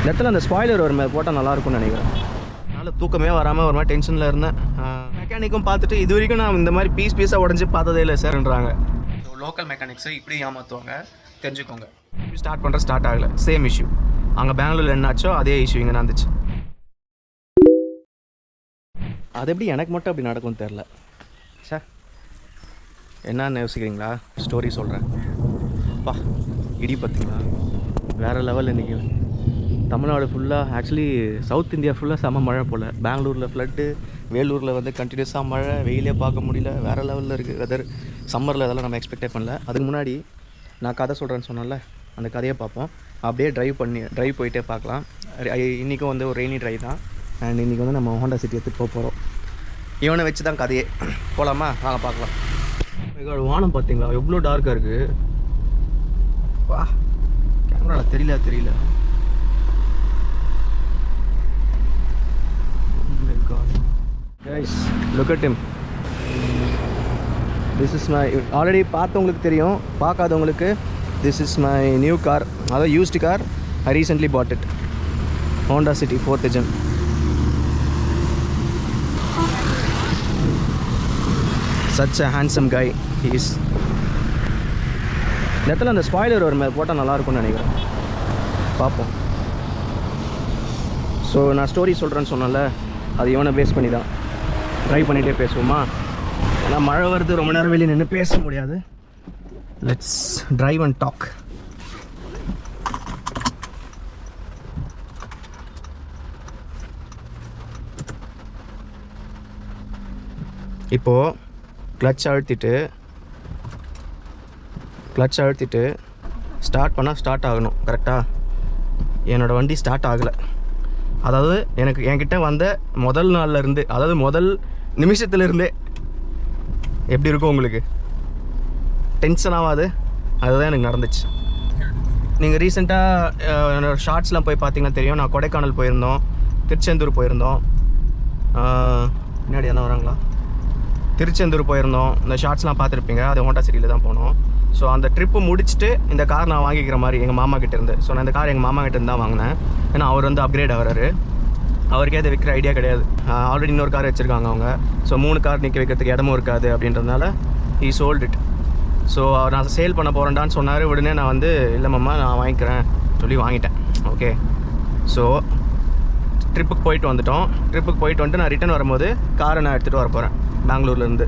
இடத்துல அந்த ஸ்பாய்லர் ஒரு மாதிரி போட்டால் நல்லாயிருக்கும்னு நினைக்கிறேன். அதனால் தூக்கமே வராமல் ஒரு மாதிரி டென்ஷனில் இருந்தேன். மெக்கானிக்கும் பார்த்துட்டு இது வரைக்கும் நான் இந்த மாதிரி பீஸாக உடஞ்சி பார்த்ததே இல்லை சார்ன்றாங்க. ஸோ லோக்கல் மெக்கானிக்ஸை இப்படி ஏமாற்றுவாங்க, தெரிஞ்சுக்கோங்க. ஸ்டார்ட் ஆகலை, சேம் இஷ்யூ. அங்கே பெங்களூரில் என்னாச்சோ அதே இஷ்யூ இங்கே நடந்துச்சு. அது எப்படி எனக்கு மட்டும் அப்படி நடக்கும்னு தெரில சார். என்னன்னு யோசிக்கிறீங்களா? ஸ்டோரி சொல்கிறேன். பா இடி பார்த்தீங்களா, வேறு லெவல். இன்றைக்கி தமிழ்நாடு ஃபுல்லாக, ஆக்சுவலி சவுத் இந்தியா ஃபுல்லாக செம்ம மழை போல். பெங்களூரில் ஃப்ளட்டு, வேலூரில் வந்து கண்டினியூஸாக மழை, வெயிலே பார்க்க முடியல, வேறு லெவலில் இருக்குது வெதர். சம்மரில் அதெல்லாம் நம்ம எக்ஸ்பெக்டே பண்ணல. அதுக்கு முன்னாடி நான் கதை சொல்கிறேன்னு சொன்னேன்ல, அந்த கதையை பார்ப்போம். அப்படியே ட்ரைவ் போயிட்டே பார்க்கலாம். இன்றைக்கும் வந்து ஒரு ரெய்னி ட்ரைவ் தான். அண்ட் இன்றைக்கி வந்து நம்ம ஹோண்டா சிட்டி எடுத்துகிட்டு போகிறோம். இவனை வச்சு தான் கதையே. போகலாமா? வாங்க பார்க்கலாம். வானம் பார்த்தீங்களா எவ்வளோ டார்க்காக இருக்குது. வா, கேமராவில் தெரியல. Guys, look at him. This is my, already பார்த்தவங்களுக்கு தெரியும், பார்க்காதவங்களுக்கு this is my new car. அதாவது used car. I recently bought it. Honda City 4th gen. Such a handsome guy he is. இடத்துல அந்த ஸ்பாய்லர் ஒரு மாதிரி போட்டால் நல்லாயிருக்கும்னு நினைக்கிறேன். பார்ப்போம். ஸோ நான் ஸ்டோரி சொல்கிறேன்னு சொன்னேன்ல, அது இவனை பேஸ் பண்ணி தான். ட்ரை பண்ணிகிட்டே பேசுவோமா? ஏன்னா மழை வருது, ரொம்ப நேரம் வெளியே நின்று பேச முடியாது. Let's drive and talk. இப்போது கிளச் அழுத்திட்டு ஸ்டார்ட் பண்ணால் ஸ்டார்ட் ஆகணும். கரெக்டாக? என்னோடய வண்டி ஸ்டார்ட் ஆகலை. அதாவது என்கிட்ட வந்த முதல் நாள்லேருந்து, அதாவது முதல் நிமிஷத்துலேருந்தே எப்படி இருக்கும் உங்களுக்கு? டென்ஷன் ஆகாது? அதுதான் எனக்கு நடந்துச்சு. நீங்கள் ரீசெண்டாக என்னோடய ஷார்ட்ஸ்லாம் போய் பார்த்தீங்கன்னா தெரியும். நான் கொடைக்கானல் போயிருந்தோம், திருச்செந்தூர் போயிருந்தோம். முன்னாடி என்ன வராங்களா? திருச்செந்தூர் போயிருந்தோம். இந்த ஷார்ட்ஸ்லாம் பார்த்துருப்பீங்க. அது ஹோண்டா சிட்டியில் தான் போனோம். ஸோ அந்த ட்ரிப்பு முடிச்சுட்டு இந்த கார் நான் வாங்கிக்கிற மாதிரி எங்கள் மாமா கிட்டே இருந்து. ஸோ நான் இந்த கார் எங்கள் மாமா கிட்டேருந்து தான் வாங்கினேன். ஏன்னா அவர் வந்து அப்கிரேட் ஆகிறாரு. அவருக்கே அதை விற்கிற ஐடியா கிடையாது. ஆல்ரெடி இன்னொரு கார் வச்சுருக்காங்க அவங்க. ஸோ 3 கார் நிற்க வைக்கிறதுக்கு இடமும் இருக்காது அப்படின்றதுனால he sold it. ஸோ அவர் நான் சேல் பண்ண போகிறேன்டான்னு சொன்னார். உடனே நான் வந்து இல்லை மாமா நான் வாங்கிக்கிறேன் சொல்லி வாங்கிட்டேன். ஓகே. ஸோ ட்ரிப்புக்கு போயிட்டு வந்துட்டு நான் ரிட்டன் வரும்போது காரை நான் எடுத்துகிட்டு வர போகிறேன் பெங்களூர்லேருந்து.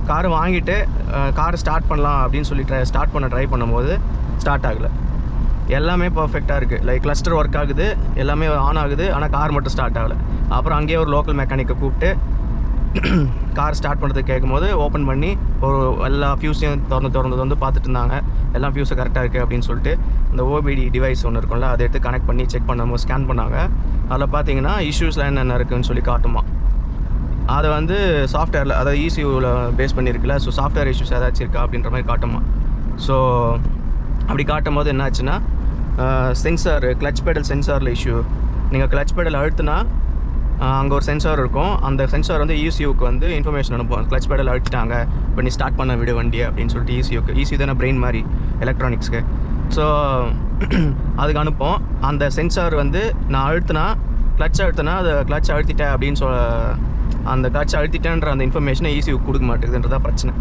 கார் வாங்கிட்டு காரை ஸ்டார்ட் பண்ணலாம் அப்படின்னு சொல்லி ஸ்டார்ட் பண்ண ட்ரை பண்ணும்போது ஸ்டார்ட் ஆகலை. எல்லாமே பர்ஃபெக்டாக இருக்குது. லைக் கிளஸ்டர் ஒர்க் ஆகுது, எல்லாமே ஆன் ஆகுது, ஆனால் கார் மட்டும் ஸ்டார்ட் ஆகலை. அப்புறம் அங்கேயே ஒரு லோக்கல் மெக்கானிக்கை கூப்பிட்டு கார் ஸ்டார்ட் பண்ணுறதுக்கு கேட்கும்போது ஓப்பன் பண்ணி ஒரு எல்லா ஃபியூஸையும் திறந்து பார்த்துட்டு இருந்தாங்க. எல்லாம் ஃபியூஸை கரெக்டாக இருக்குது அப்படின்னு சொல்லிட்டு இந்த ஓபிடி டிவைஸ் ஒன்று இருக்கும்ல, அதை எடுத்து கனெக்ட் பண்ணி செக் பண்ணும்போது ஸ்கேன் பண்ணாங்க. அதில் பார்த்தீங்கன்னா இஷ்யூஸ்லாம் என்னென்ன இருக்குதுன்னு சொல்லி காட்டுமா. அதை வந்து சாஃப்ட்வேரில், அதாவது ECUவில் பேஸ் பண்ணியிருக்குல்ல, ஸோ சாஃப்ட்வேர் இஷ்யூஸ் ஏதாச்சும் இருக்கா அப்படின்ற மாதிரி காட்டுமா. ஸோ அப்படி காட்டும் போது என்னாச்சுன்னா, சென்சார், கிளச் பெடல் சென்சாரில் இஷ்யூ. நீங்கள் கிளச் பெடல் அழுத்துனா அங்கே ஒரு சென்சார் இருக்கும். அந்த சென்சார் வந்து ECUக்கு வந்து இன்ஃபர்மேஷன் அனுப்புவோம். கிளச் பெடல் அழுத்திட்டாங்க, இப்போ நீ ஸ்டார்ட் பண்ண விடு வண்டியை அப்படின்னு சொல்லிட்டு ECU தானே பிரெயின் மாதிரி எலக்ட்ரானிக்ஸ்க்கு. ஸோ அதுக்கு அனுப்போம். அந்த சென்சார் வந்து நான் கிளச் அழுத்தினா அதை கிளச் அழுத்திட்டேன் அப்படின்னு அந்த கிளச் அழுத்திட்டேன்ற அந்த இன்ஃபர்மேஷனை ECUக்கு கொடுக்க மாட்டேங்குதுன்றதான் பிரச்சனை.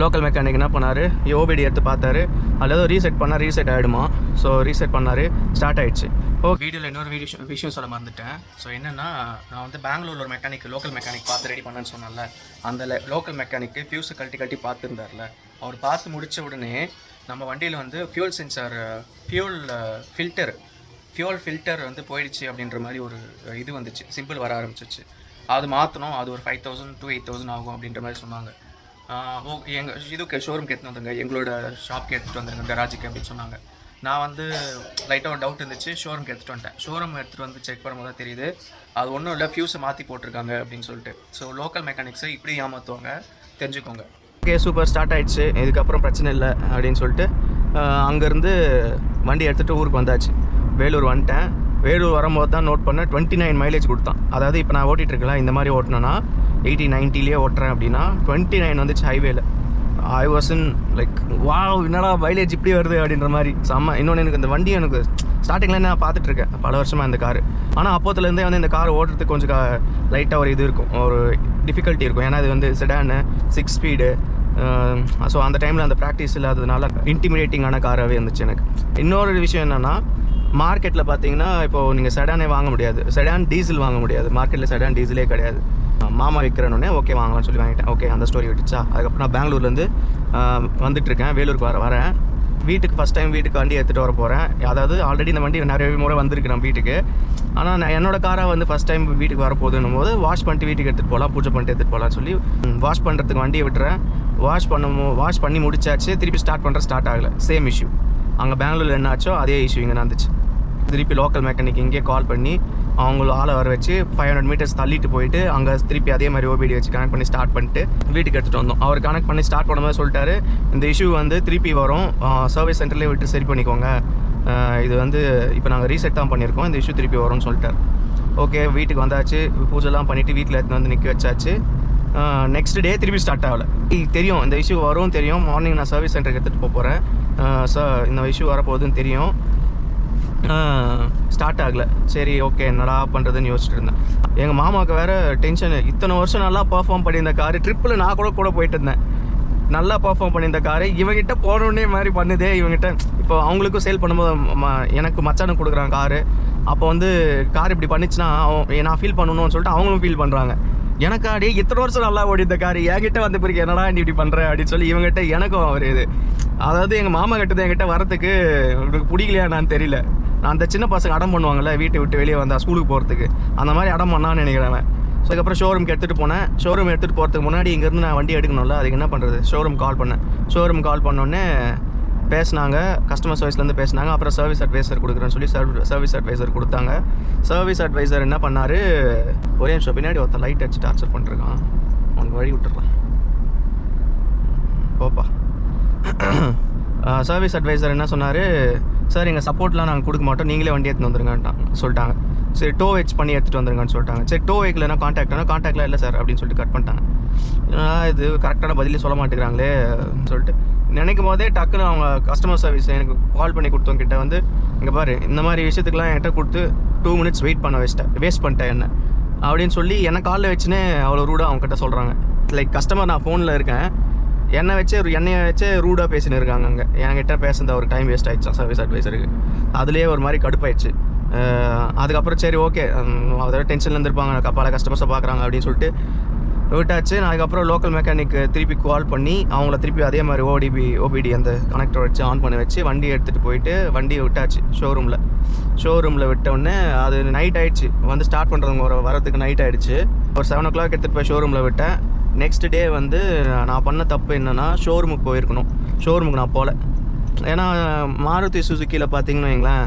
லோக்கல் மெக்கானிக் என்ன பண்ணார், ஓபிடி எடுத்து பார்த்தாரு. அதில் ரீசெட் ஆகிடுமா. ஸோ ரீசெட் பண்ணார், ஸ்டார்ட் ஆகிடுச்சு. வீடியோவில் இன்னொரு விஷயம் சொல்ல மறந்துட்டேன். ஸோ என்னென்னா, நான் வந்து பெங்களூரில் ஒரு லோக்கல் மெக்கானிக் பார்த்து ரெடி பண்ணேன்னு சொன்னால, அந்த லோக்கல் மெக்கானிக்கு ஃபியூஸை கழட்டி பார்த்துருந்தார்ல, அவர் பார்த்து முடித்த உடனே நம்ம வண்டியில் வந்து ஃபியூல் சென்சார், ஃபியூல் ஃபில்டர் வந்து போயிடுச்சு அப்படின்ற மாதிரி ஒரு இது வந்துச்சு, சிம்பிள் வர ஆரம்பிச்சிச்சு. அது மாற்றணும், அது ஒரு 5,000 to 8,000 ஆகும் அப்படின்ற மாதிரி சொன்னாங்க. இதுக்கு ஷோரூம்க்கு எடுத்துகிட்டு வந்துங்க, எங்களோட ஷாப்க்கு எடுத்துகிட்டு வந்துருங்க, கராஜுக்கு அப்படின்னு சொன்னாங்க. நான் வந்து லைட்டாக ஒரு டவுட் இருந்துச்சு, ஷோரூம்க்கு எடுத்துகிட்டு வந்துட்டேன். ஷோரூம் எடுத்துகிட்டு வந்து செக் பண்ணும்போது தான் தெரியுது அது ஒன்றும் இல்லை, ஃபியூஸை மாற்றி போட்டிருக்காங்க அப்படின்னு சொல்லிட்டு. ஸோ லோக்கல் மெக்கானிக்ஸை இப்படி ஏமாற்றுவாங்க, தெரிஞ்சுக்கோங்க. ஓகே, சூப்பர், ஸ்டார்ட் ஆகிடுச்சு, இதுக்கப்புறம் பிரச்சனை இல்லை அப்படின்னு சொல்லிட்டு அங்கேருந்து வண்டி எடுத்துகிட்டு ஊருக்கு வந்தாச்சு. வேலூர் வந்துட்டேன். வேலூர் வரும்போது தான் நோட் பண்ண 29 மைலேஜ் கொடுத்தான். அதாவது இப்போ நான் ஓட்டிகிட்டு இருக்கல, இந்த மாதிரி ஓட்டினேன்னா 80-90லேயே ஓட்டுறேன் அப்படின்னா 29 வந்துச்சு ஹைவேல. I was in like wow என்னடா மைலேஜ் இப்படி வருது அப்படின்ற மாதிரி செம்ம. இன்னொன்று எனக்கு இந்த வண்டி எனக்கு ஸ்டார்டிங்கில் நான் பார்த்துட்ருக்கேன் பல வருஷமாக இந்த கார். ஆனால் அப்போத்துலேருந்தே வந்து இந்த கார் ஓட்டுறதுக்கு கொஞ்சம் லைட்டாக ஒரு இது இருக்கும், ஒரு டிஃபிகல்ட்டி இருக்கும். ஏன்னா இது வந்து செடானு 6 ஸ்பீடு. ஸோ அந்த டைமில் அந்த ப்ராக்டிஸ் இல்லாததுனால இன்டிமிடேட்டிங்கான காராகவே இருந்துச்சு எனக்கு. இன்னொரு விஷயம் என்னென்னா மார்க்கெட்டில் பார்த்தீங்கன்னா இப்போது நீங்கள் செடானே வாங்க முடியாது, செடான் டீசல் வாங்க முடியாது மார்க்கெட்டில். செடான் டீசலே கிடையாது. மாமா விற்கிறனே ஓகே வாங்கலாம்னு சொல்லி வாங்கிட்டேன். ஓகே அந்த ஸ்டோரி விட்டுச்சா. அதுக்கப்புறம் நான் பெங்களூர்லேருந்து வந்துட்டுருக்கேன், வேலூருக்கு வரேன். வீட்டுக்கு ஃபஸ்ட் டைம் வீட்டுக்கு வண்டி எடுத்துகிட்டு வர போகிறேன். அதாவது ஆல்ரெடி இந்த வண்டி நிறைய முறை வந்திருக்கு நம்ம வீட்டுக்கு. ஆனால் நான் என்னோட காரை வந்து ஃபஸ்ட் டைம் வீட்டுக்கு வரப்போகுதுன்னும் போது வாஷ் பண்ணிட்டு வீட்டுக்கு எடுத்துகிட்டு போகலாம், பூஜை பண்ணிட்டு எடுத்துகிட்டு போகலான்னு சொல்லி வாஷ் பண்ணுறதுக்கு வண்டியை விட்டுறேன். வாஷ் பண்ணி முடிச்சாச்சு, திருப்பி ஸ்டார்ட் ஆகலை. சேம் இஷ்யூ அங்கே பெங்களூரில் என்னாச்சோ அதே இஷ்யூ இங்கே நடந்துச்சு. திருப்பி லோக்கல் மெக்கானிக் இங்கே கால் பண்ணி அவங்கள ஆளை வர வச்சு 500 மீட்டர்ஸ் தள்ளிட்டு போயிட்டு அங்கே திருப்பி அதே மாதிரி ஓபிடி வச்சு கனெக்ட் பண்ணி ஸ்டார்ட் பண்ணிட்டு வீட்டுக்கு எடுத்துகிட்டு வந்தோம். அவர் கனெக்ட் பண்ணி ஸ்டார்ட் பண்ணும்போது சொல்லிட்டாரு, இந்த இஷ்யூ வந்து திருப்பி வரும், சர்வீஸ் சென்டர்லேயே விட்டு சரி பண்ணிக்கோங்க, இது வந்து இப்போ நாங்கள் ரீசெட் தான் பண்ணியிருக்கோம், இந்த இஷ்யூ திருப்பி வரும்னு சொல்லிட்டார். ஓகே வீட்டுக்கு வந்தாச்சு, பூஜைலாம் பண்ணிவிட்டு வீட்டில் எடுத்து வந்து நிற்க வச்சாச்சு. நெக்ஸ்ட் டே திருப்பி ஸ்டார்ட் ஆகலை. தெரியும் இந்த இஷ்யூ வரும் தெரியும். மார்னிங் நான் சர்வீஸ் சென்டருக்கு எடுத்துகிட்டு போகிறேன், இந்த இஷ்யூ வரப்போகுதுன்னு தெரியும். ஸ்டார்ட் ஆகலை. சரி ஓகே என்னடா பண்ணுறதுன்னு யோசிச்சுட்டு இருந்தேன். எங்கள் மாமாவுக்கு வேறு டென்ஷனு. இத்தனை வருஷம் நல்லா பர்ஃபார்ம் பண்ணியிருந்த காரு, ட்ரிப்பில் நான் கூட போயிட்டு இருந்தேன், நல்லா பர்ஃபார்ம் பண்ணியிருந்த காரு இவங்ககிட்ட போனோடனே மாதிரி பண்ணுதே. இவங்ககிட்ட இப்போ அவங்களுக்கும் சேல் பண்ணும்போது எனக்கு மச்சானுக்கு கொடுக்குறாங்க காரு. அப்போ வந்து கார் இப்படி பண்ணிச்சுன்னா நான் ஃபீல் பண்ணணும்னு சொல்லிட்டு அவங்களும் ஃபீல் பண்ணுறாங்க. எனக்கு அப்படியே இத்தனை வருஷம் நல்லா ஓடி இந்த கார் என்கிட்ட வந்த பிறகு என்னடா நீ இப்படி பண்ணுற அப்படின்னு சொல்லி இவங்ககிட்ட எனக்கும் ஒரு இது. அதாவது எங்கள் மாமா கிட்டது என்கிட்ட வரத்துக்கு உங்களுக்கு பிடிக்கலையா நான் தெரியல. நான் அந்த சின்ன பசங்க அடம் பண்ணுவாங்கள்ல வீட்டை விட்டு வெளியே வந்தால் ஸ்கூலுக்கு போகிறதுக்கு, அந்த மாதிரி அடம் பண்ணான்னு நினைக்கிறேன். ஸோ அதுக்கப்புறம் ஷோரூம்க்கு எடுத்துகிட்டு போனேன். ஷோரூம் எடுத்துகிட்டு போகிறதுக்கு முன்னாடி இங்கேருந்து நான் வண்டி எடுக்கணும்ல, அதுக்கு என்ன பண்ணுறது, ஷோரூம் கால் பண்ணேன். ஷோரூம் கால் பண்ணோடனே பேசினாங்க, கஸ்டமர் சர்வீஸ்லேருந்து பேசினாங்க. அப்புறம் சர்வீஸ் அட்வைசர் கொடுக்குறேன்னு சொல்லி சர்வீஸ் அட்வைசர் கொடுத்தாங்க. சர்வீஸ் அட்வைசர் என்ன பண்ணார், ஒரே நிமிஷம் பின்னாடி ஒருத்தர் லைட் அடிச்சு டார்ச்சர் பண்ணிருக்கான், அவனுக்கு வழி விட்டுறான் போப்பா. சர்வீஸ் அட்வைசர் என்ன சொன்னார், சார் எங்கள் சப்போர்ட்லாம் நாங்கள் கொடுக்க மாட்டோம், நீங்களே வண்டி எடுத்துன்னு வந்துருங்கன்ட்டாங்க சொல்லிட்டாங்க. சரி டோ வெச் பண்ணி எடுத்துகிட்டு வந்துருங்கன்னு சொல்லிட்டாங்க. சரி டோ வெஹிக்கிள்னா கான்டாக்ட்லாம் இல்லை சார் அப்படின்னு சொல்லிட்டு கட் பண்ணிட்டாங்க. இது கரெக்டான பதிலே சொல்ல மாட்டேங்கிறாங்களே சொல்லிட்டு நினைக்கும் போதே டக்குன்னு அவங்க கஸ்டமர் சர்வீஸ் எனக்கு கால் பண்ணி கொடுத்தவங்க கிட்ட வந்து, இங்கே பாரு இந்த மாதிரி விஷயத்துக்குலாம் என்கிட்ட கொடுத்து 2 மினிட்ஸ் வெயிட் பண்ண வேஸ்ட் பண்ணிட்டேன் என்ன அப்படின்னு சொல்லி என்னை காலில் வச்சுன்னே அவ்வளோ ரூடாக அவங்ககிட்ட சொல்கிறாங்க. லைக் கஸ்டமர் நான் ஃபோனில் இருக்கேன், என்னையை வச்சு ரூடாக பேசின்னு இருக்காங்க. அங்கே என்கிட்ட பேசுனது அவருக்கு டைம் வேஸ்ட் ஆகிடுச்சான் சர்வீஸ் அட்வைசருக்கு. அதுலேயே ஒரு மாதிரி கடுப்பாயிடுச்சு. அதுக்கப்புறம் சரி ஓகே அதோட டென்ஷனில் இருந்திருப்பாங்க, பல கஸ்டமர்ஸை பார்க்குறாங்க அப்படின்னு சொல்லிட்டு விட்டாச்சு. நான் அதுக்கப்புறம் லோக்கல் மெக்கானிக் திருப்பி கால் பண்ணி அவங்கள திருப்பி அதே மாதிரி ஓபிடி அந்த கனெக்டர் வச்சு ஆன் பண்ணி வச்சு வண்டி எடுத்துகிட்டு போயிட்டு வண்டியை விட்டாச்சு ஷோரூமில் விட்டோடனே அது நைட் ஆகிடுச்சு. வந்து ஸ்டார்ட் பண்ணுறவங்க வரதுக்கு நைட் ஆகிடுச்சு. ஒரு 7 o'clock எடுத்துகிட்டு போய் ஷோரூமில் விட்டேன். நெக்ஸ்ட் டே வந்து நான் பண்ண தப்பு என்னென்னா ஷோரூமுக்கு போயிருக்கணும், ஷோரூமுக்கு நான் போகல. ஏன்னா மாருதி சுசுக்கியில் பார்த்தீங்கன்னு வைங்களேன்,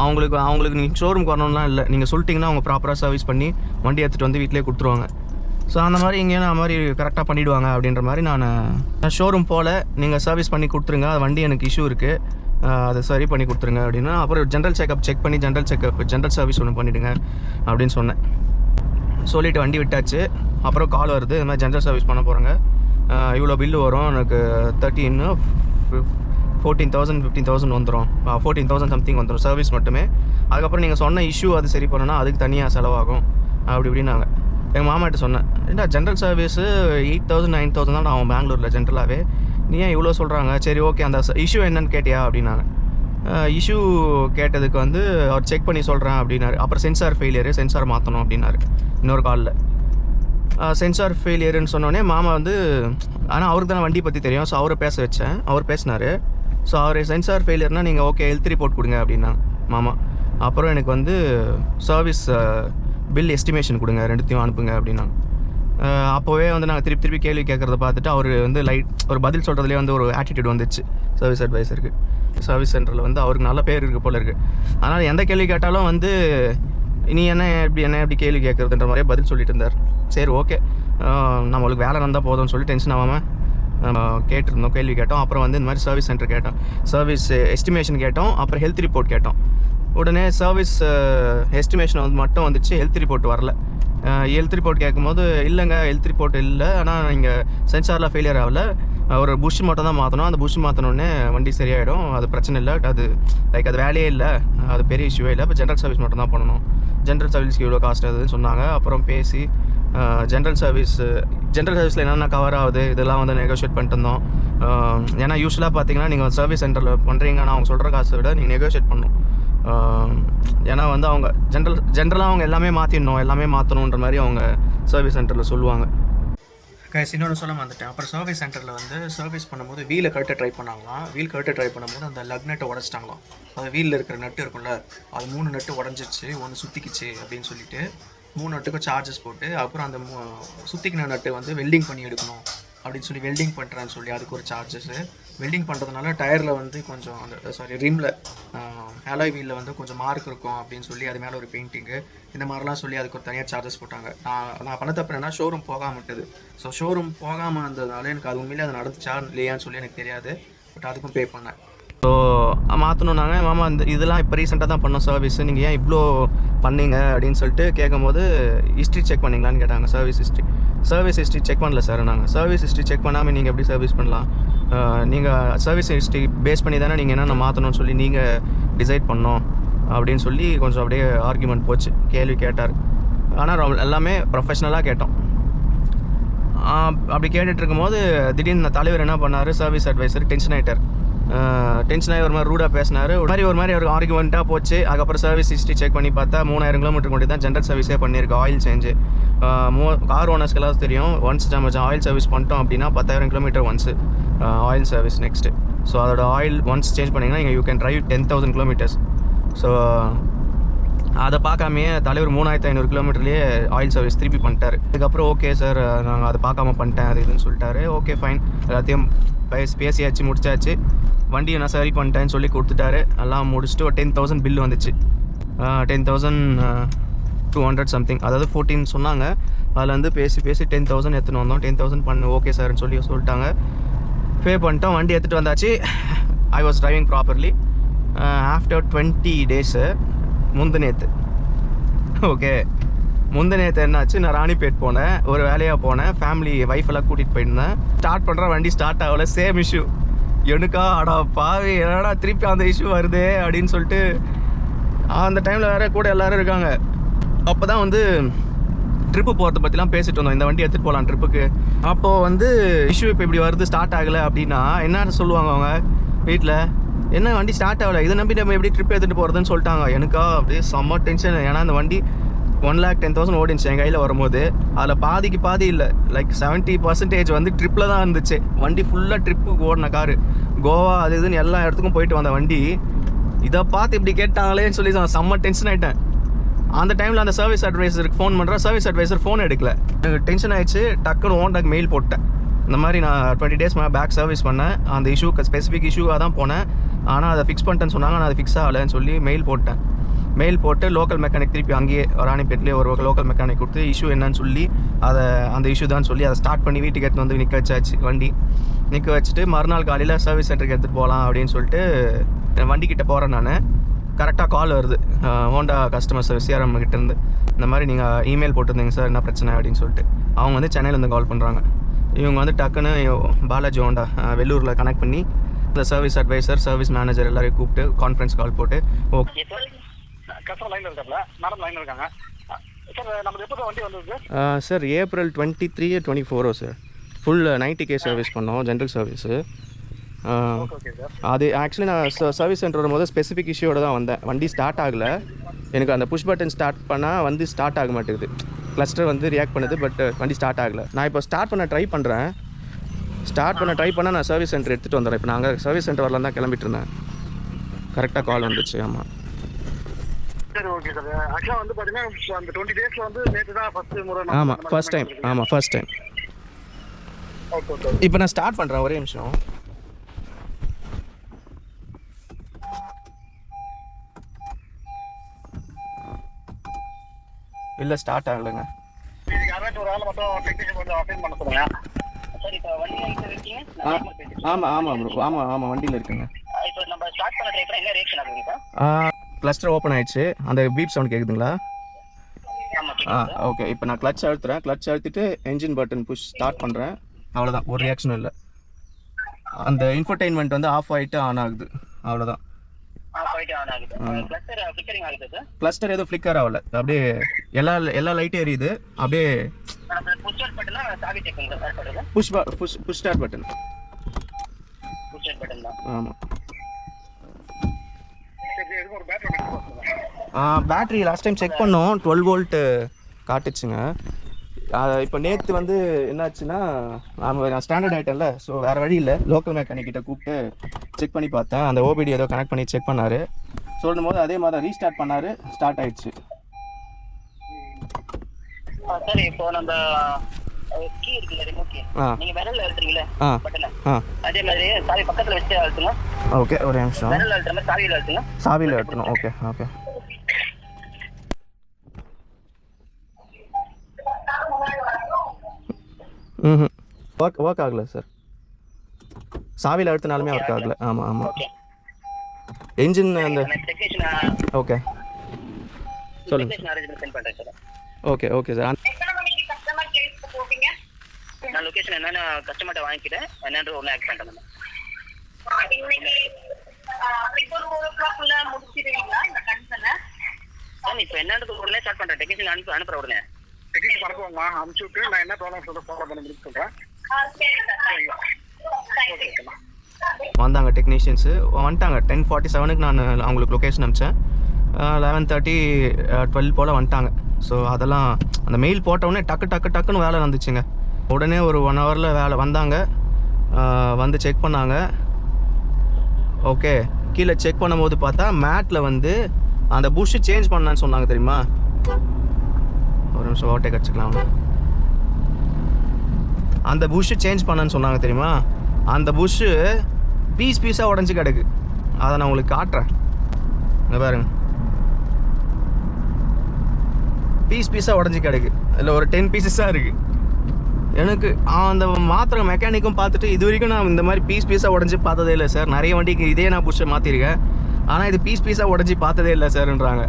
அவங்களுக்கு நீங்கள் ஷோரூமுக்கு வரணும்லாம் இல்லை, நீங்கள் சொல்லிட்டிங்கன்னா அவங்க ப்ராப்பராக சர்வீஸ் பண்ணி வண்டி எடுத்துகிட்டு வந்து வீட்டிலே கொடுத்துருவாங்க. ஸோ அந்த மாதிரி இங்கே நான் மாதிரி கரெக்டாக பண்ணிவிடுவாங்க அப்படின்ற மாதிரி நான் ஷோரூம் போல், நீங்கள் சர்வீஸ் பண்ணி கொடுத்துருங்க, அது வண்டி எனக்கு இஷ்யூ இருக்குது, அதை சரி பண்ணி கொடுத்துருங்க அப்படின்னா. அப்புறம் ஜென்ரல் செக் பண்ணி ஜென்ரல் சர்வீஸ் ஒன்று பண்ணிவிடுங்க அப்படின்னு சொன்னேன். சொல்லிவிட்டு வண்டி விட்டாச்சு. அப்புறம் கால் வருது, இது மாதிரி ஜென்ரல் சர்வீஸ் பண்ண போகிறாங்க, இவ்வளோ பில்லு வரும் எனக்கு 14,000 15,000 வந்துடும், 14,000 சம்திங் வந்துடும் சர்வீஸ் மட்டுமே. அதுக்கப்புறம் நீங்கள் சொன்ன இஷ்யூ அது சரி பண்ணணும்னா அதுக்கு தனியாக செலவாகும் அப்படி இப்படின்னாங்க. எங்கள் மாமாட்ட சொன்னேன், ஏன்டா ஜென்ரல் சர்வீஸு 8,000 9,000 தான் அவன் பெங்களூரில் ஜென்ரலாகவே, நீ ஏன் இவ்வளோ சொல்கிறாங்க, சரி ஓகே அந்த இஷ்யூ என்னன்னு கேட்டியா அப்படின்னாங்க. இஷ்யூ கேட்டதுக்கு வந்து அவர் செக் பண்ணி சொல்கிறேன் அப்படின்னாரு. அப்புறம் சென்சார் மாற்றணும் அப்படின்னாரு இன்னொரு காலில். சென்சார் ஃபெயிலியருன்னு சொன்னோடனே மாமா வந்து, ஆனால் அவருக்கு தானே வண்டி பற்றி தெரியும், ஸோ அவரை பேச வச்சேன். அவர் பேசினார். ஸோ அவர் சென்சார் ஃபெயிலியர்னால் நீங்கள் ஓகே ஹெல்த் ரிப்போர்ட் கொடுங்க அப்படின்னா மாமா. அப்புறம் எனக்கு வந்து சர்வீஸ் பில் எஸ்டிமேஷன் கொடுங்க, ரெண்டுத்தையும் அனுப்புங்க அப்படின்னா. அப்போவே வந்து நாங்கள் திருப்பி கேள்வி கேட்குறத பார்த்துட்டு அவர் வந்து ஒரு பதில் சொல்கிறதுலேயே வந்து ஒரு ஆட்டிடியூட் வந்துச்சு சர்வீஸ் அட்வைசருக்கு. சர்வீஸ் சென்டரில் வந்து அவருக்கு நல்ல பேர் இருக்குது போல இருக்குது. அதனால் எந்த கேள்வி கேட்டாலும் வந்து நீ என்ன எப்படி கேள்வி கேட்குறதுன்ற மாதிரியே பதில் சொல்லிட்டு இருந்தார். சரி ஓகே நம்மளுக்கு வேலை இருந்தால் போதும்னு சொல்லி டென்ஷன் ஆகாமல் கேட்டிருந்தோம், கேள்வி கேட்டோம். அப்புறம் வந்து இந்த மாதிரி சர்வீஸ் சென்டர் கேட்டோம், சர்வீஸ் எஸ்டிமேஷன் கேட்டோம், அப்புறம் ஹெல்த் ரிப்போர்ட் கேட்டோம். உடனே சர்வீஸ் எஸ்டிமேஷன் வந்து மட்டும் வந்துச்சு, ஹெல்த் ரிப்போர்ட் வரல. ஹெல்த் ரிப்போர்ட் கேட்கும்போது இல்லைங்க ஹெல்த் ரிப்போர்ட் இல்லை, ஆனால் நீங்கள் சென்சாரில் ஃபெயிலியர் ஆகலை, ஒரு புஷ் மட்டும் தான் மாற்றணும். அந்த புஷ் மாற்றினோடனே வண்டி சரியாயிடும். அது பிரச்சனை இல்லை. அது லைக் அது வேலையே இல்லை, அது பெரிய இஷ்யூவே இல்லை. இப்போ ஜென்ரல் சர்வீஸ் மட்டும் தான் பண்ணணும். ஜென்ரல் சர்வீஸ்க்கு இவ்வளோ காஸ்ட் ஆகுதுன்னு சொன்னாங்க. அப்புறம் பேசி ஜென்ரல் சர்வீஸில் என்னென்ன கவர் ஆகுது இதெல்லாம் வந்து நெகோஷியேட் பண்ணிட்டு இருந்தோம். ஏன்னா யூஸ்வலாக பார்த்தீங்கன்னா நீங்கள் சர்வீஸ் சென்டரில் பண்ணுறீங்கன்னா அவங்க சொல்கிற காசை விட நீங்கள் நெகோஷியேட் பண்ணணும். ஏன்னா வந்து அவங்க ஜென்ரலாக அவங்க எல்லாமே மாற்றணுன்ற மாதிரி அவங்க சர்வீஸ் சென்டரில் சொல்லுவாங்க. இன்னொன்று சொல்ல வந்துட்டேன். அப்புறம் சர்வீஸ் சென்டரில் வந்து சர்வீஸ் பண்ணும்போது வீலை கழட்ட ட்ரை பண்ணாங்களாம். வீல் கழட்ட ட்ரை பண்ணும்போது அந்த லக் நட்டை உடச்சிட்டாங்களாம். அது வீலில் இருக்கிற நட்டு இருக்கும்ல, அது 3 நட்டு உடஞ்சிச்சு, ஒன்று சுற்றிக்கிச்சு அப்படின்னு சொல்லிட்டு 3 நட்டுக்கும் சார்ஜஸ் போட்டு அப்புறம் அந்த சுற்றிக்கின நட்டு வந்து வெல்டிங் பண்ணி எடுக்கணும் அப்படின்னு சொல்லி வெல்டிங் பண்ணுறேன்னு சொல்லி அதுக்கு ஒரு சார்ஜஸ்ஸு. வெல்டிங் பண்ணுறதுனால டயரில் வந்து கொஞ்சம் அந்த ரிம்மில் அலாய் வீலில் வந்து கொஞ்சம் மார்க் இருக்கும் அப்படின்னு சொல்லி அது மேலே ஒரு பெயிண்டிங்கு இந்த மாதிரிலாம் சொல்லி அதுக்கு ஒரு தனியாக சார்ஜஸ் போட்டாங்க. நான் பண்ண தப்பு என்னன்னா ஷோரூம் போகாமல் விட்டது. ஸோ ஷோரூம் போகாமல் இருந்ததுனால எனக்கு அது உண்மையிலே அது நடந்துச்சா இல்லையான்னு சொல்லி எனக்கு தெரியாது. பட் அதுக்கும் பே பண்ணேன். ஸோ மாற்றணுன்னாங்க. மாமா இதெல்லாம் இப்போ ரீசெண்டாக தான் பண்ணோம் சர்வீஸ், நீங்கள் ஏன் இவ்வளோ பண்ணீங்க அப்படின்னு சொல்லிட்டு கேட்கும்போது ஹிஸ்ட்ரி செக் பண்ணிங்களான்னு கேட்டாங்க. சர்வீஸ் ஹிஸ்ட்ரி செக் பண்ணல சார். நாங்கள் சர்வீஸ் ஹிஸ்ட்ரி செக் பண்ணாமல் நீங்கள் எப்படி சர்வீஸ் பண்ணலாம்? நீங்கள் சர்வீஸ் ஹிஸ்ட்ரி பேஸ் பண்ணி தானே நீங்கள் என்னென்ன மாற்றணும்னு சொல்லி நீங்கள் டிசைட் பண்ணோம் அப்படின்னு சொல்லி கொஞ்சம் அப்படியே ஆர்கியூமெண்ட் போச்சு. கேள்வி கேட்டார். ஆனால் எல்லாமே ப்ரொஃபஷ்னலாக கேட்டோம். அப்படி கேட்டுட்டு இருக்கும்போது திடீர்னு தலைவர் என்ன பண்ணார், சர்வீஸ் அட்வைசர் டென்ஷன் ஆகி ஒரு மாதிரி ரூடாக பேசினார். ஒரு மாதிரி ஒரு ஆர்குமெண்ட்டாக போச்சு. அதுக்கப்புறம் சர்வீஸ் ஹிஸ்ட்ரி செக் பண்ணி பார்த்தா 3000 கிலோமீட்டர் கொண்டு தான் ஜென்ரல் சர்வீஸே பண்ணியிருக்கு. ஆயில் சேஞ்சு கார் ஓனர்ஸ்க்கெல்லாம் தெரியும். ஒன்ஸ் நம்ம ஆயில் சர்வீஸ் பண்ணிட்டோம் அப்படின்னா 10,000 kilometre once oil service next. So அதோட ஆயில் ஒன்ஸ் சேஞ்ச் பண்ணிங்கன்னா you can drive 10,000 kilometres. So அதை பார்க்காமையே தலைவர் 3500 கிலோமீட்டர்லேயே ஆயில் சர்வீஸ் திருப்பி பண்ணிட்டார். அதுக்கப்புறம் ஓகே சார் நாங்கள் அதை பார்க்காம பண்ணிட்டேன் அது இதுன்னு சொல்லிட்டாரு. ஓகே ஃபைன், எல்லாத்தையும் பேசியாச்சு, முடிச்சாச்சு. வண்டியை நான் சரி பண்ணிட்டேன்னு சொல்லி கொடுத்துட்டாரு. எல்லாம் முடிச்சுட்டு ஒரு 10,000 பில் வந்துச்சு. 10,200 சம்திங், அதாவது 14 சொன்னாங்க. அதில் வந்து பேசி 10,000 எடுத்துன்னு வந்தோம். 10,000 பண்ணு ஓகே சார்ன்னு சொல்லி சொல்லிட்டாங்க. பே பண்ணிட்டோம். வண்டி எடுத்துகிட்டு வந்தாச்சு. I was driving properly after 20 days. முந்தினேத்து என்னாச்சு, நான் ராணிப்பேட் போனேன், ஒரு வேலையாக போனேன். ஃபேமிலி ஒய்ஃபெல்லாம் கூட்டிகிட்டு போயிருந்தேன். ஸ்டார்ட் பண்ணுறேன், வண்டி ஸ்டார்ட் ஆகலை. Same issue. எனக்கா அடா பாவி என்னடா திருப்பி அந்த இஷ்யூ வருதே அப்படின்னு சொல்லிட்டு அந்த டைமில் வேறு கூட எல்லோரும் இருக்காங்க. அப்போ தான் வந்து ட்ரிப்பு போகிறத பற்றிலாம் பேசிட்டு வந்தோம். இந்த வண்டி எடுத்துகிட்டு போகலாம் ட்ரிப்புக்கு. அப்போது வந்து இஷ்யூ இப்போ இப்படி வருது, ஸ்டார்ட் ஆகலை அப்படின்னா என்ன சொல்லுவாங்க அவங்க வீட்டில், என்ன வண்டி ஸ்டார்ட் ஆகலை, இதை நம்பி நம்ம எப்படி ட்ரிப் எடுத்துகிட்டு போகிறதுன்னு சொல்லிட்டாங்க. எனக்கா அப்படியே செம்ம டென்ஷன். ஏன்னா அந்த வண்டி 1,10,000 ஓடிச்சு என் கையில் வரும்போது. அதில் பாதி இல்லை, லைக் 70% வந்து ட்ரிப்பில் தான் இருந்துச்சு. வண்டி ஃபுல்லாக ட்ரிப்புக்கு ஓடின காரு, கோவா அது இதுன்னு எல்லா இடத்துக்கும் போயிட்டு வந்த வண்டி. இதை பார்த்து இப்படி கேட்டாங்களேன்னு சொல்லி நான் செம்ம டென்ஷன் ஆகிட்டேன். அந்த டைமில் அந்த சர்வீஸ் அட்வைசருக்கு ஃபோன் பண்ணுறேன். சர்வீஸ் அட்வைசர் ஃபோன் எடுக்கல. எனக்கு டென்ஷன் ஆகிடுச்சு. டக்குன்னு ஹோண்டாக்கு மெயில் போட்டேன். இந்த மாதிரி நான் 20 டேஸ் பேக் சர்வீஸ் பண்ணேன், அந்த இஷ்யூக்கு ஸ்பெசிஃபிக் இஷ்யூவாக தான் போனேன், ஆனால் அதை ஃபிக்ஸ் பண்ணிட்டேன்னு சொன்னாங்க. நான் அதை ஃபிக்ஸ் ஆகலைன்னு சொல்லி மெயில் போட்டு லோக்கல் மெக்கானிக் திருப்பி அங்கேயே ராணிப்பேட்லேயே ஒரு லோக்கல் மெக்கானிக் கொடுத்து இஷ்யூ என்னன்னு சொல்லி அந்த இஷ்யூ தான் சொல்லி அதை ஸ்டார்ட் பண்ணி வீட்டுக்கு எடுத்து வந்து நிற்க வச்சுட்டு மறுநாள் காலையில் சர்வீஸ் சென்டருக்கு எடுத்துகிட்டு போகலாம் அப்படின்னு சொல்லிட்டு வண்டிக்கிட்ட போகிறேன். நான் கரெக்டாக கால் வருது ஹோண்டா கஸ்டமர் சர்வீஸ் CRM கிட்டேருந்து. இந்த மாதிரி நீங்கள் இமெயில் போட்டிருந்தீங்க சார், என்ன பிரச்சனை அப்படின்னு சொல்லிட்டு. அவங்க வந்து சென்னையிலேருந்து கால் பண்ணுறாங்க. இவங்க வந்து டக்குன்னு பாலாஜி ஹோண்டா வெள்ளூரில் கனெக்ட் பண்ணி இந்த சர்வீஸ் அட்வைசர், சர்வீஸ் மேனேஜர் எல்லாரையும் கூப்பிட்டு கான்ஃபரன்ஸ் கால் போட்டு okay sir April 23 24 sir full 90K service பண்ணோம், ஜென்ரல் சர்வீஸு. அது ஆக்சுவலி நான் சர்வீஸ் சென்டர் வரும்போது ஸ்பெசிஃபிக் இஷ்யூவோட தான் வந்தேன். வண்டி ஸ்டார்ட் ஆகலை. எனக்கு அந்த புஷ் பட்டன் ஸ்டார்ட் பண்ணால் வந்து ஸ்டார்ட் ஆக மாட்டேங்குது. கிளஸ்டர் வந்து ரியாக்ட் பண்ணுது, பட் வண்டி ஸ்டார்ட் ஆகலை. நான் இப்போ ஸ்டார்ட் பண்ண ட்ரை பண்ணுறேன். நான் சர்வீஸ் சென்டர் எடுத்துகிட்டு வந்துடுறேன். இப்போ நாங்கள் சர்வீஸ் சென்டர் வரலாம் தான் கிளம்பிட்டு இருந்தேன். கரெக்டாக கால் வந்துச்சு. ஆமாம் சரி, ஓகே சார். ஆக்சுவலாக வந்து பார்த்தீங்கன்னா அந்த 20 டேஸில் வந்து நேற்று தான் ஃபஸ்ட்டு முறை. ஆமாம் ஃபர்ஸ்ட் டைம். ஓகே. இப்போ நான் ஸ்டார்ட் பண்ணுறேன், ஒரே நிமிஷம். இல்லை ஸ்டார்ட் ஆகலைங்க. யாராச்சும் ஒரு ஆள் மட்டும் டெக்னீஷியன் கொஞ்சம் அசைன் பண்ண சொல்லுங்க. சரி, இப்போ வண்டியில் இருக்கீங்க? ஆமாம் ப்ரோ. ஆமாம் வண்டியில் இருக்குங்க. இப்போ நம்ம ஸ்டார்ட் பண்ண ட்ரை பண்ண என்ன ரியாக்ஷன் ஆகுதுங்க சார்? கிளஸ்டர் ஓப்பன் ஆயிடுச்சு. அந்த பீப் சவுண்ட் கேட்குதுங்களா? ஆமாம். ஓகே. இப்போ நான் கிளச் அழுத்துறேன். கிளச் அழுத்திட்டு என்ஜின் பட்டன் புஷ் ஸ்டார்ட் பண்ணுறேன். அவ்வளோதான், ஒரு ரியாக்ஷனும் இல்லை. அந்த இன்ஃபர்டெயின்மெண்ட் வந்து ஆஃப் ஆகிட்டு ஆன் ஆகுது, அவ்வளோதான். கிளஸ்டர் எதுவும் ஃப்ளிக்கர் ஆகல, அப்படியே எல்லா லைட்டும் எரியுது. அப்படியே புஷ் ஸ்டார்ட் பட்டன். ஆமாம். பேட்டரி லாஸ்ட் டைம் செக் பண்ணோம், 12 வோல்ட்டு காட்டுச்சுங்க. இப்போ நேற்று வந்து என்னாச்சுன்னா, நான் ஸ்டாண்டர்ட் ஆகிட்டேன்ல, ஸோ வேறு வழி இல்லை, லோக்கல் மெக்கானிக்கிட்ட கூப்பிட்டு செக் பண்ணி பார்த்தேன். அந்த ஓபிடி ஏதோ கனெக்ட் பண்ணி செக் பண்ணார். சொல்லும் போது அதே மாதிரி ரீஸ்டார்ட் பண்ணார், ஸ்டார்ட் ஆயிடுச்சு. சரி, இப்போ நம்ம கீ இருக்குல்ல, ரிமோட் கீ, நீங்க விரல்ல அழுத்துறீங்களே பட்டனை, அதே மாதிரி சாவி பக்கத்துல வச்சு அழுத்துங்க. ஓகே, ஒரு நிமிஷம். விரல்ல அழுத்துற மாதிரி சாவியில அழுத்துங்க. சாவியில அழுத்தணும். Okay okay. ஒர்க் ஆகலை சார், சாவியில் அழுத்தினாலுமே ஒர்க் ஆகலை. ஆமாம் ஆமாம். என்ஜின் அந்த ஓகே சொல்லுங்கள். Okay okay sir. நான் லொகேஷன் என்னென்ன கஸ்டமர்கிட்ட வாங்கிக்கிட்டேன், என்னன்ற ஒன்று ஆக்ட் பண்ணுறேன். இப்போ என்னன்றது உடனே ஸ்டார்ட் பண்ணுறேன். டெக்னீஷியன் அனுப்புற உடனே டெக்னீஷியன் அனுப்புவாங்கம்மா, அனுப்பிச்சு விட்டு நான் என்ன ப்ராப்ளம் ஃபாலோ பண்ணி சொல்கிறேன். வந்தாங்க டெக்னீஷியன்ஸு, வந்துட்டாங்க 10:47க்கு. நான் அவங்களுக்கு லொக்கேஷன் அனுப்பிச்சேன். 11:30 12 போல் வந்துட்டாங்க. ஸோ அதெல்லாம் அந்த மெயில் போட்டவுடனே டக்குன்னு வேலை வந்துச்சுங்க. உடனே ஒரு 1 ஹவரில் வேலை வந்தாங்க, வந்து செக் பண்ணாங்க. ஓகே, கீழே செக் பண்ணும்போது பார்த்தா மேட்டில் வந்து அந்த புஷ்ஷு சேஞ்ச் பண்ணான்னு சொன்னாங்க தெரியுமா. ஒரு நிமிஷம் ஓட்டை கடிச்சிக்கலாம். அந்த புஷ்ஷு சேஞ்ச் பண்ணான்னு சொன்னாங்க தெரியுமா. அந்த புஷ்ஷு பீஸாக உடஞ்சி கிடக்கு. அதை நான் உங்களுக்கு காட்டுறேன். இங்கே பாருங்க, பீஸாக உடஞ்சி கிடக்கு. இல்லை ஒரு 10 பீஸஸாக இருக்குது. எனக்கு அந்த மாத்திரை மெக்கானிக்கும் பார்த்துட்டு, இது வரைக்கும் நான் இந்த மாதிரி பீஸாக உடஞ்சி பார்த்ததே இல்லை சார். நிறைய வண்டிக்கு இதே நான் புஷ்ஷை மாற்றிருக்கேன், ஆனால் இது பீஸாக உடஞ்சி பார்த்ததே இல்லை சார்ன்றாங்க.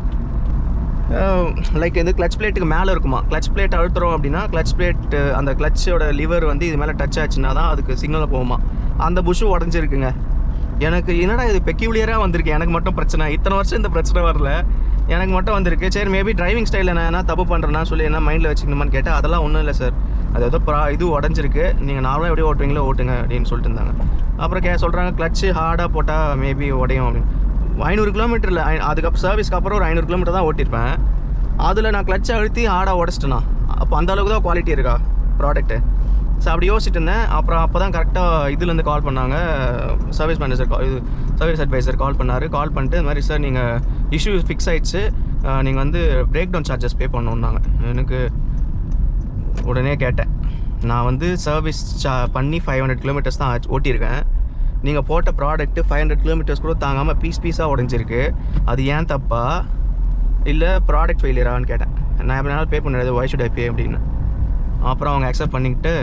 லைக் இது கிளச் பிளேட்டுக்கு மேலே இருக்குமா. கிளச் பிளேட் அழுத்துறோம் அப்படின்னா, கிளச் பிளேட் அந்த கிளச்சோட லிவர் வந்து இது மேலே டச் ஆச்சுன்னா தான் அதுக்கு சிக்னலில் போகுமா. அந்த புஷ்ஷு உடஞ்சிருக்குங்க. எனக்கு என்னடா இது பெக்யூலியராக வந்திருக்கு, எனக்கு மட்டும் பிரச்சனை. இத்தனை வருஷம் இந்த பிரச்சனை வரல, எனக்கு மட்டும் வந்திருக்கு. சரி, மேபி டிரைவிங் ஸ்டைலில் நான் என்ன தப்பு பண்ணுறேன்னா சொல்லி என்ன மைண்டில் வச்சுக்கணுமான்னு கேட்டால், அதெல்லாம் ஒன்றும் இல்லை சார், அது ஏதோ இது உடஞ்சிருக்கு, நீங்கள் நார்மலாக எப்படி ஓட்டுவீங்களோ ஓட்டுங்க அப்படின்னு சொல்லிட்டு இருந்தாங்க. அப்புறம் சொல்கிறாங்க கிளச்சு ஹார்டாக போட்டால் மேபி உடையும் அப்படின்னு. 500 கிலோமீட்டரில், அதுக்கப்புறம் சர்வீஸ்க்கு அப்புறம் ஒரு 500 கிலோமீட்டர் தான் ஓட்டியிருப்பேன். அதில் நான் கிளச்சை அழுத்தி ஹார்டாக உடச்சிட்டேன்னா, அப்போ அந்த அளவுக்கு தான் குவாலிட்டி இருக்கா ப்ராடக்ட்டு. ஸோ அப்படி யோசிச்சுட்டு இருந்தேன். அப்புறம் அப்போ தான் கரெக்டாக இதுலேருந்து கால் பண்ணாங்க, சர்வீஸ் மேனேஜர் சர்வீஸ் அட்வைசர் கால் பண்ணிட்டு இது மாதிரி சார் நீங்கள் இஷ்யூ ஃபிக்ஸ் ஆகிடுச்சு, நீங்கள் வந்து பிரேக் டவுன் சார்ஜஸ் பே பண்ணணுன்னாங்க. எனக்கு உடனே கேட்டேன், நான் வந்து சர்வீஸ் பண்ணி 500 கிலோமீட்டர்ஸ் தான் ஓட்டியிருக்கேன். நீங்கள் போட்ட ப்ராடக்ட்டு 500 கிலோமீட்டர்ஸ் கூட தாங்காமல் பீஸாக உடஞ்சிருக்கு. அது ஏன் தப்பா இல்லை ப்ராடக்ட் ஃபெயிலியரான்னு கேட்டேன். நான் எப்படி நாள் பே பண்ணுறது, வை ஷுட் ஐ பே அப்படின்னு. அப்புறம் அவங்க அக்செப்ட் பண்ணிக்கிட்டு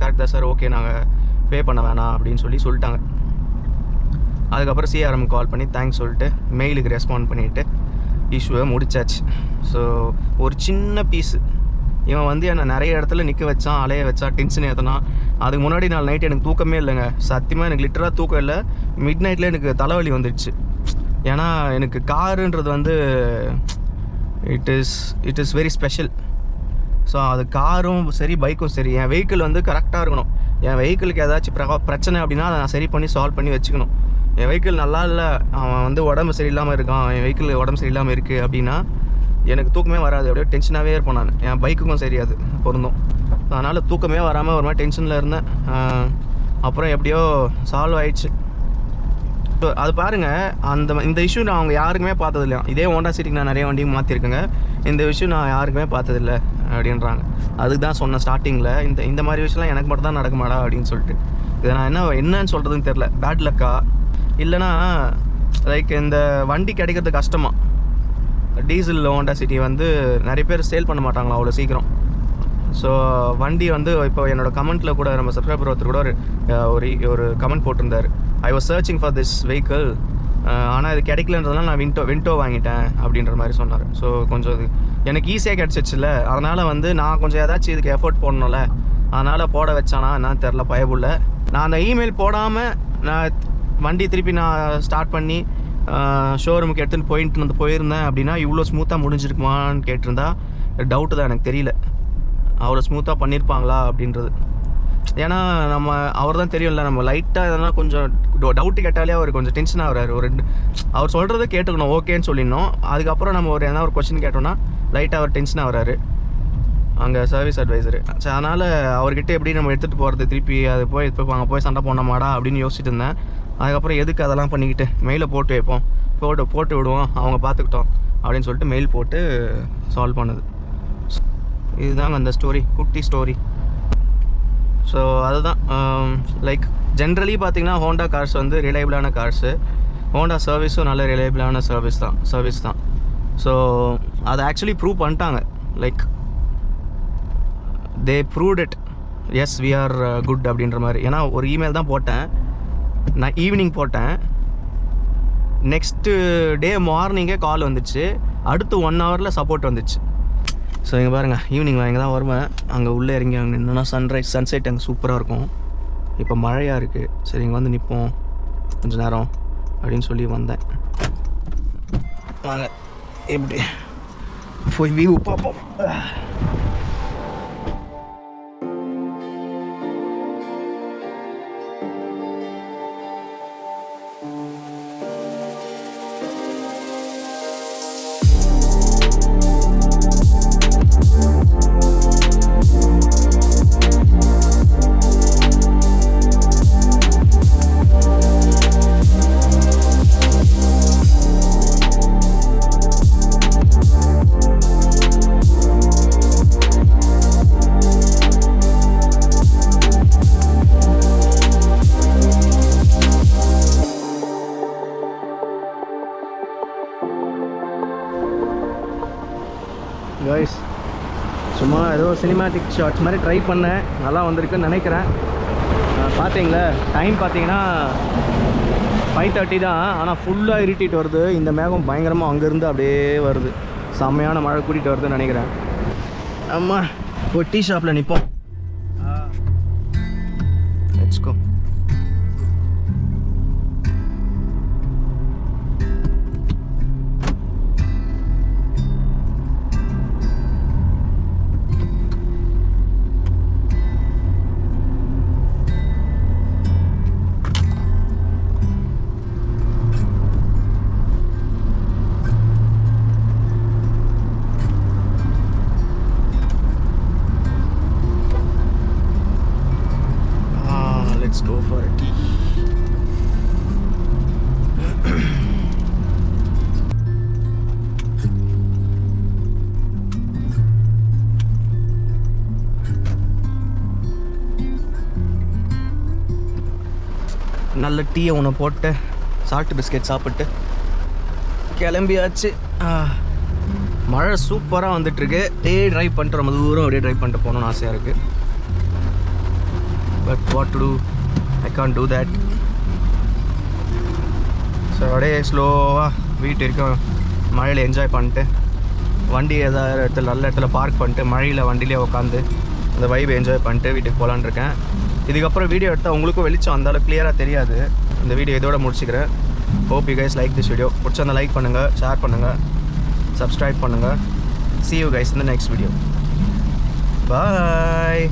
கரெக்டாக சார், ஓகே நாங்கள் பே பண்ண வேணாம் அப்படின்னு சொல்லிட்டாங்க. அதுக்கப்புறம் சிஆர்எம் கால் பண்ணி தேங்க்ஸ் சொல்லிட்டு மெயிலுக்கு ரெஸ்பாண்ட் பண்ணிவிட்டு இஷ்யூவை முடிச்சாச்சு. ஸோ ஒரு சின்ன பீஸு இவன் வந்து என்னை நிறைய இடத்துல நிற்க வச்சான், அலைய வச்சான், டென்ஷன் ஏற்றினா. அதுக்கு முன்னாடி நாள் நைட்டு எனக்கு தூக்கமே இல்லைங்க. சத்தியமாக எனக்கு லிட்டராக தூக்கம் இல்லை. மிட் நைட்டில் எனக்கு தலைவலி வந்துடுச்சு. ஏன்னா எனக்கு காருன்றது வந்து it is very special. So அது காரும் சரி பைக்கும் சரி, என் வெஹிக்கிள் வந்து கரெக்டாக இருக்கணும். என் வெஹிக்கிளுக்கு ஏதாச்சும் பிரச்சனை அப்படின்னா அதை நான் சரி பண்ணி சால்வ் பண்ணி வச்சுக்கணும். என் வெஹிக்கிள் நல்லா இல்லை, அவன் வந்து உடம்பு சரியில்லாமல் இருக்கான், என் வெஹிக்கிள் உடம்பு சரியில்லாமல் இருக்குது அப்படின்னா எனக்கு தூக்கமே வராது. அப்படியே டென்ஷனாகவே இருப்பேன் நான். என் பைக்குக்கும் சரி அது பொருந்தும். அதனால் தூக்கமே வராமல் ஒரு மாதிரி டென்ஷனில் இருந்தேன். அப்புறம் எப்படியோ சால்வ் ஆயிடுச்சு. அது பாருங்கள், இந்த இஷ்யூ நான் அவங்க யாருக்குமே பார்த்ததில்லையா. இதே ஹோண்டா சிட்டிக்கு நான் நிறைய வண்டியும் மாற்றிருக்கேங்க. இந்த விஷயம் நான் யாருக்குமே பார்த்ததில்லை அப்படின்றாங்க. அதுக்கு தான் சொன்னேன் ஸ்டார்டிங்கில், இந்த மாதிரி விஷயம்லாம் எனக்கு மட்டும் தான் நடக்குமாடா அப்படின்னு சொல்லிட்டு. இதை நான் என்னன்னு சொல்கிறதுன்னு தெரில. பேட் லக்கா இல்லைனா லைக் இந்த வண்டி கிடைக்கிறது கஷ்டமா. டீசல் ஹோண்டா சிட்டி வந்து நிறைய பேர் சேல் பண்ண மாட்டாங்களா அவ்வளோ சீக்கிரம். ஸோ வண்டி வந்து இப்போ என்னோடய கமெண்ட்டில் கூட நம்ம சப்ஸ்கிரைபர் ஒருத்தர் கூட ஒரு கமெண்ட் போட்டிருந்தார், I was searching for this vehicle, ஆனால் இது கிடைக்கலன்றதுனால நான் விண்டோ வாங்கிட்டேன் அப்படின்ற மாதிரி சொன்னார். ஸோ கொஞ்சம் இது எனக்கு ஈஸியாக கிடச்சிச்சுல்ல, அதனால் வந்து நான் கொஞ்சம் ஏதாச்சும் இதுக்கு எஃபோர்ட் போடணும்ல, அதனால் போட வச்சானா என்னன்னு தெரில பயபுள்ள. நான் அந்த இமெயில் போடாமல் நான் வண்டி திருப்பி நான் ஸ்டார்ட் பண்ணி ஷோரூமுக்கு எடுத்துன்னு போயிருந்தேன் அப்படின்னா இவ்வளோ ஸ்மூத்தாக முடிஞ்சிருக்குமான்னு கேட்டிருந்தா டவுட்டு தான், எனக்கு தெரியல அவ்வளோ ஸ்மூத்தாக பண்ணியிருப்பாங்களா அப்படின்றது. ஏன்னா நம்ம அவர் தான் தெரியும்ல, நம்ம லைட்டாக எதனா கொஞ்சம் டவுட்டு கேட்டாலே அவர் கொஞ்சம் டென்ஷன் ஆகிறாரு. அவர் சொல்கிறத கேட்டுக்கணும், ஓகேன்னு சொல்லிடணும். அதுக்கப்புறம் நம்ம எதனா ஒரு கொஸ்டின் கேட்டோம்னா லைட்டாக அவர் டென்ஷன் ஆகிறாரு அங்கே சர்வீஸ் அட்வைசரு. அதனால் அவர்கிட்ட எப்படி நம்ம எடுத்துகிட்டு போகிறது திருப்பி, அது போய் அங்கே போய் சண்டை போனோமாடா அப்படின்னு யோசிச்சுட்டு இருந்தேன். அதுக்கப்புறம் எதுக்கு அதெல்லாம் பண்ணிக்கிட்டு மெயிலை போட்டு வைப்போம், போட்டு விடுவோம், அவங்க பார்த்துக்கிட்டோம் அப்படின்னு சொல்லிட்டு மெயில் போட்டு சால்வ் பண்ணுது. இதுதாங்க அந்த ஸ்டோரி, குட்டி ஸ்டோரி. ஸோ அதுதான் லைக் ஜென்ரலி பார்த்திங்கன்னா ஹோண்டா கார்ஸ் வந்து ரிலையபிளான கார்ஸு, ஹோண்டா சர்வீஸும் நல்ல ரிலையபிளான சர்வீஸ் தான். ஸோ அதை ஆக்சுவலி ப்ரூவ் பண்ணிட்டாங்க. Like they proved it, yes we are good அப்படின்ற மாதிரி. ஏன்னா ஒரு இமெயில் தான் போட்டேன், நான் ஈவினிங் போட்டேன், நெக்ஸ்ட்டு டே மார்னிங்கே கால் வந்துச்சு, அடுத்து 1 ஹவரில் சப்போர்ட் வந்துச்சு. ஸோ இங்கே பாருங்கள், ஈவினிங் இங்கே தான் வருவேன், அங்கே உள்ளே இறங்கி அங்கே நின்னா சன்செட் அங்கே சூப்பராக இருக்கும். இப்போ மழையாக இருக்குது, சரி இங்கே வந்து நிற்போம் கொஞ்சம் நேரம் அப்படின்னு சொல்லி வந்தேன். வாங்க எப்படி போய் வியூ பார்ப்போம். கைஸ், சும்மா ஏதோ சினிமாட்டிக் ஷாட்ஸ் மாதிரி ட்ரை பண்ணேன், நல்லா வந்திருக்குன்னு நினைக்கிறேன். பார்த்தீங்களா டைம் பார்த்தீங்கன்னா 5:30 தான், ஆனால் ஃபுல்லாக இருட்டிட்டு வருது. இந்த மேகம் பயங்கரமாக அங்கேருந்து அப்படியே வருது, செம்மையான மழை கூட்டிகிட்டு வருதுன்னு நினைக்கிறேன். அம்மா ஒரு டீ ஷாப்பில் நிற்போம். Let's go. Let's go for a tea. நல்ல டீயை ஒன்று போட்டு சால்ட் பிஸ்கெட் சாப்பிட்டு கிளம்பியாச்சு. மழை சூப்பராக வந்துட்டுருக்கு. ட்ரைவ் பண்ணிட்டு ரொம்ப தூரம் அப்படியே ட்ரைவ் பண்ணிட்டு போகணுன்னு ஆசையாக இருக்குது. But what to do, I can't do that. So அப்படியே ஸ்லோவாக வீட்டு வரைக்கும் மழையில் என்ஜாய் பண்ணிட்டு, வண்டி ஏதாவது இடத்துல நல்ல இடத்துல பார்க் பண்ணிட்டு மழையில் வண்டியிலே உட்காந்து அந்த வைப் என்ஜாய் பண்ணிட்டு வீட்டுக்கு போகலான்னு இருக்கேன். இதுக்கப்புறம் வீடியோ எடுத்தால் உங்களுக்கும் வெளிச்சம் அந்தாலும் கிளியராக தெரியாது. இந்த வீடியோ இதோட முடிச்சுக்கிறேன். Hope you guys like this video. பிடிச்சிருந்தா லைக் பண்ணுங்கள், ஷேர் பண்ணுங்கள், சப்ஸ்கிரைப் பண்ணுங்கள். See you guys in the next video. Bye.